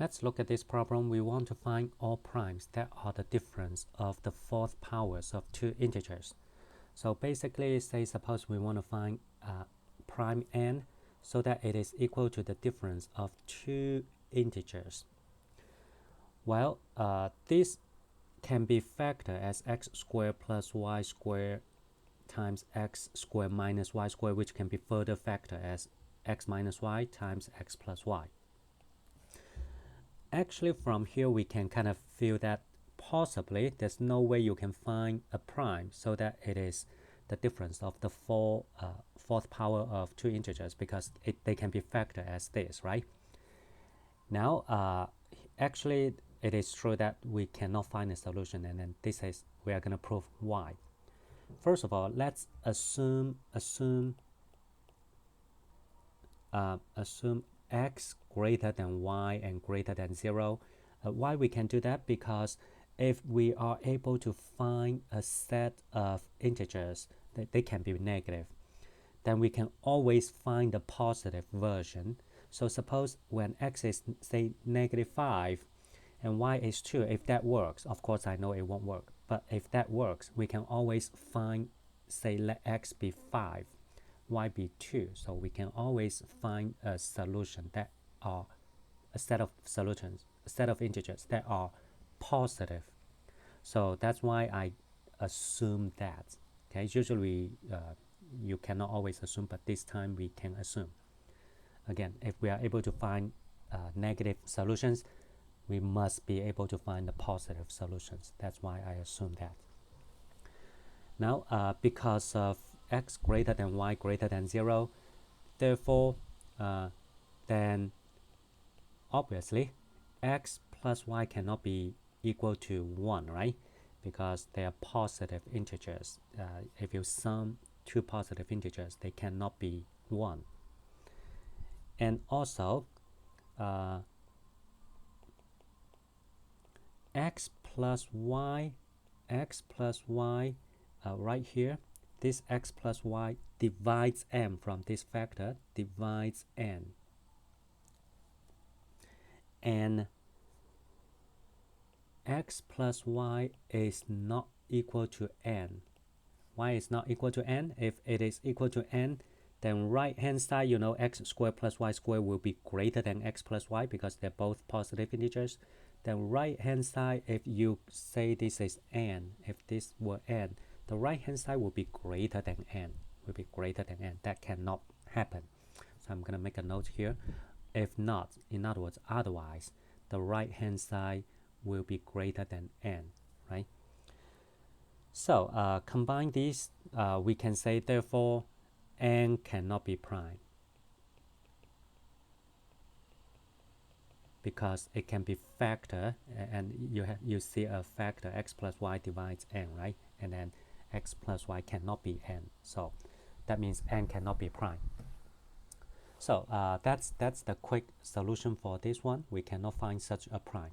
Let's look at this problem. We want to find all primes that are the difference of the fourth powers of two integers. So basically, say suppose we want to find prime n so that it is equal to the difference of two integers. Well, this can be factored as x squared plus y squared times x squared minus y squared, which can be further factored as x minus y times x plus y. Actually, from here we can kind of feel that possibly there's no way you can find a prime so that it is the difference of the fourth power of two integers, because they can be factored as this, right? Now, actually, it is true that we cannot find a solution, and then this is we are going to prove why. First of all, let's assume x greater than y and greater than 0. Why we can do that? Because if we are able to find a set of integers that they can be negative, then we can always find the positive version. So suppose when x is, say, -5 and y is 2, if that works, of course I know it won't work, but if that works, we can always find, say, let x be 5, y be 2. So we can always find a solution that are a set of solutions, a set of integers that are positive. So that's why I assume that. Okay, usually you cannot always assume, but this time we can assume. Again, if we are able to find negative solutions, we must be able to find the positive solutions. That's why I assume that. Now, because of x greater than y greater than 0, therefore, then obviously x plus y cannot be equal to 1, right? Because they are positive integers. If you sum two positive integers, they cannot be 1. And also, x plus y, right here, this x plus y divides m from this factor, divides n. And x plus y is not equal to n. Why is not equal to n? If it is equal to n, then right hand side, you know, x squared plus y squared will be greater than x plus y because they're both positive integers. Then right hand side, if you say this is n, if this were n, the right hand side will be greater than n, That cannot happen. So I'm going to make a note here. If not, in other words, otherwise, the right hand side will be greater than n, right? So combine these, we can say therefore n cannot be prime, because it can be factor, and you see a factor x plus y divides n, right? And then x plus y cannot be n, so that means n cannot be prime. So that's the quick solution for this one. We cannot find such a prime.